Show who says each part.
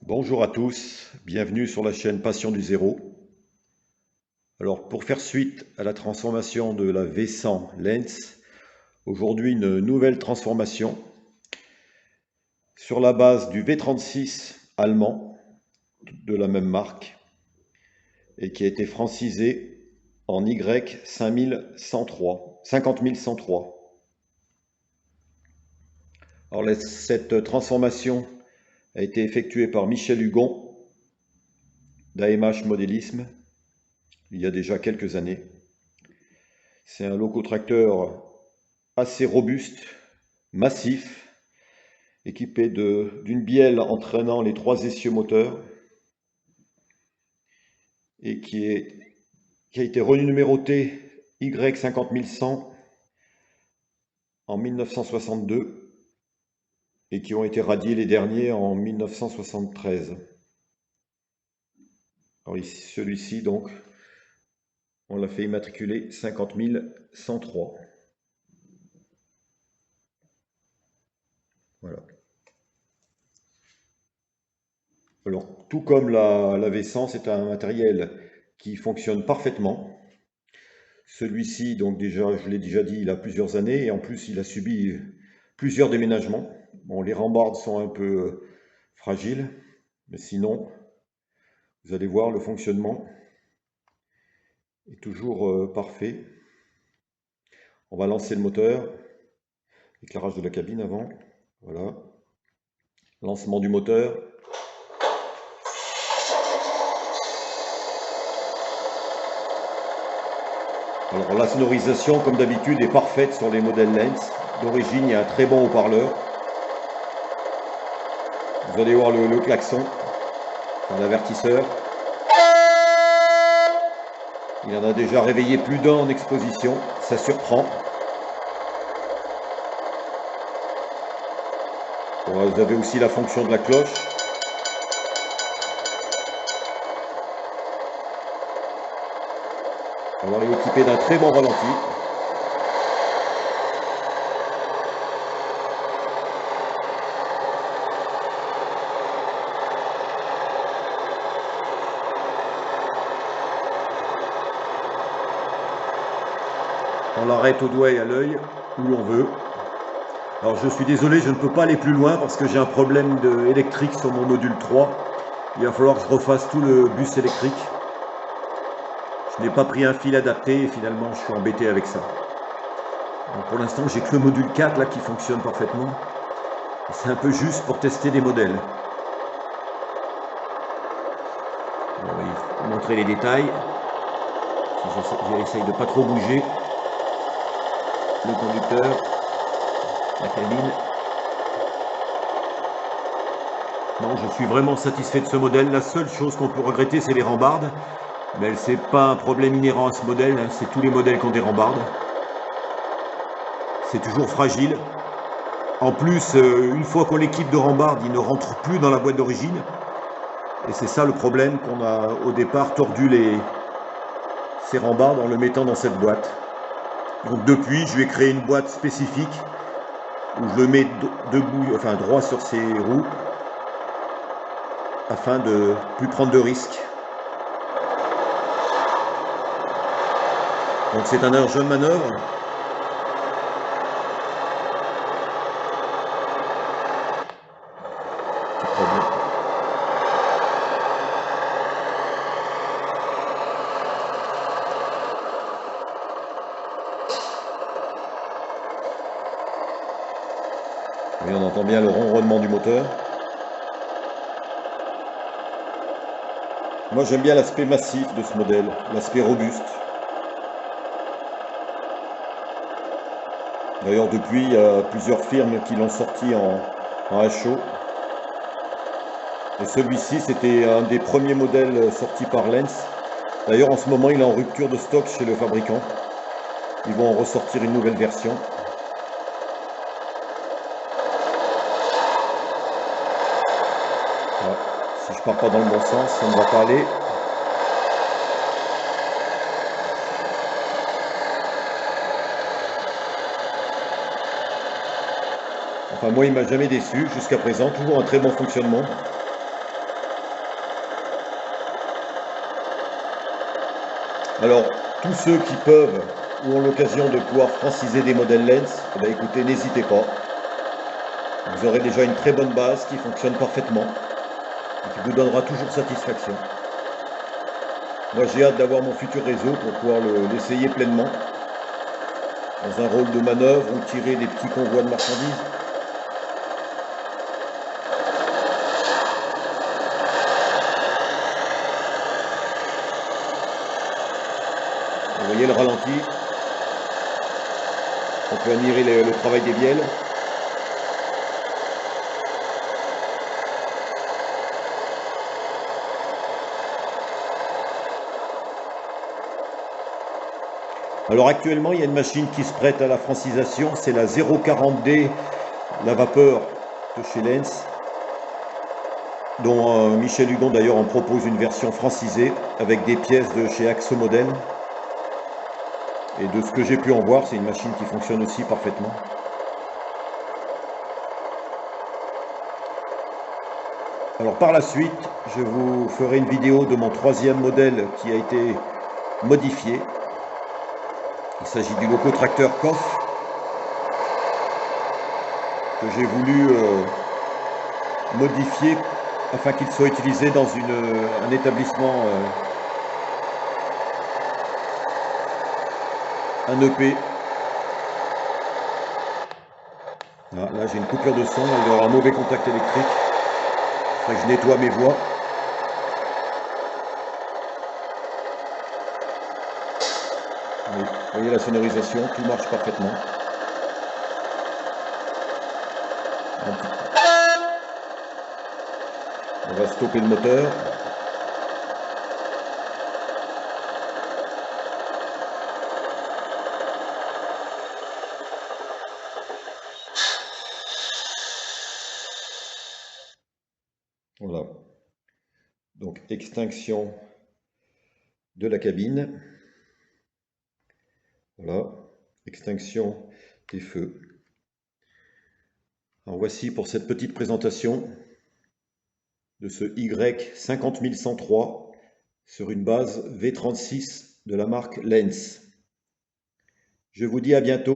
Speaker 1: Bonjour à tous, bienvenue sur la chaîne Passion du Zéro. Alors pour faire suite à la transformation de la V100 Lens, aujourd'hui une nouvelle transformation sur la base du V36 allemand de la même marque et qui a été francisé en Y50103. Alors cette transformation a été effectuée par Michel Hugon d'AMH Modélisme il y a déjà quelques années. C'est un locotracteur assez robuste, massif, équipé d'une bielle entraînant les 3 essieux moteurs et qui a été renuméroté Y50100 en 1962 et qui ont été radiés les derniers en 1973. Alors ici, celui-ci donc, on l'a fait immatriculer 50103. Voilà. Alors, tout comme la V100, c'est un matériel qui fonctionne parfaitement. Celui-ci, donc déjà, je l'ai déjà dit, il a plusieurs années et en plus, il a subi plusieurs déménagements. Bon, les rambardes sont un peu fragiles, mais sinon, vous allez voir, le fonctionnement est toujours parfait. On va lancer le moteur, éclairage de la cabine avant, voilà. Lancement du moteur. Alors la sonorisation, comme d'habitude, est parfaite sur les modèles Lens. D'origine, il y a un très bon haut-parleur. Vous allez voir le klaxon, l'avertisseur. Il en a déjà réveillé plus d'un en exposition, ça surprend. Bon, vous avez aussi la fonction de la cloche. Alors, il est équipé d'un très bon ralenti. On l'arrête au doigt et à l'œil, où l'on veut. Alors je suis désolé, je ne peux pas aller plus loin parce que j'ai un problème électrique sur mon module 3. Il va falloir que je refasse tout le bus électrique. Je n'ai pas pris un fil adapté et finalement je suis embêté avec ça. Donc pour l'instant j'ai que le module 4 là qui fonctionne parfaitement. C'est un peu juste pour tester des modèles. Bon, il faut montrer les détails. J'essaye de pas trop bouger. Le conducteur, la cabine. Non, je suis vraiment satisfait de ce modèle. La seule chose qu'on peut regretter, c'est les rambardes. Mais c'est pas un problème inhérent à ce modèle, hein. C'est tous les modèles qui ont des rambardes. C'est toujours fragile. En plus, une fois qu'on l'équipe de rambardes, il ne rentre plus dans la boîte d'origine. Et c'est ça le problème qu'on a au départ tordu ces rambardes en le mettant dans cette boîte. Donc depuis, je lui ai créé une boîte spécifique où je le mets debout, enfin droit sur ses roues, afin de ne plus prendre de risques. Donc c'est un jeu de manœuvre. Et on entend bien le ronronnement du moteur. Moi j'aime bien l'aspect massif de ce modèle, l'aspect robuste. D'ailleurs depuis, il y a plusieurs firmes qui l'ont sorti en HO. Et celui-ci, c'était un des premiers modèles sortis par Lens. D'ailleurs, en ce moment, il est en rupture de stock chez le fabricant. Ils vont en ressortir une nouvelle version. Voilà. Si je pars pas dans le bon sens, ça ne va pas aller. Enfin, moi, il m'a jamais déçu jusqu'à présent. Toujours un très bon fonctionnement. Alors, tous ceux qui peuvent ou ont l'occasion de pouvoir franciser des modèles Lens, eh bien, écoutez, n'hésitez pas. Vous aurez déjà une très bonne base qui fonctionne parfaitement et qui vous donnera toujours satisfaction. Moi, j'ai hâte d'avoir mon futur réseau pour pouvoir l'essayer pleinement, dans un rôle de manœuvre ou tirer des petits convois de marchandises. Vous voyez le ralenti, on peut admirer le travail des bielles. Alors actuellement, il y a une machine qui se prête à la francisation, c'est la 040D, la vapeur de chez Lens, dont Michel Hugon d'ailleurs en propose une version francisée avec des pièces de chez Axo Model. Et de ce que j'ai pu en voir, c'est une machine qui fonctionne aussi parfaitement. Alors par la suite, je vous ferai une vidéo de mon troisième modèle qui a été modifié. Il s'agit du locotracteur Koff que j'ai voulu modifier afin qu'il soit utilisé dans un établissement, un EP. Là j'ai une coupure de son, il y aura un mauvais contact électrique. Il faudrait que je nettoie mes voix. Vous voyez la sonorisation, tout marche parfaitement. On va stopper le moteur. Voilà. Donc extinction de la cabine. Voilà. Extinction des feux. Alors voici pour cette petite présentation de ce Y50103 sur une base V36 de la marque Lens. Je vous dis à bientôt.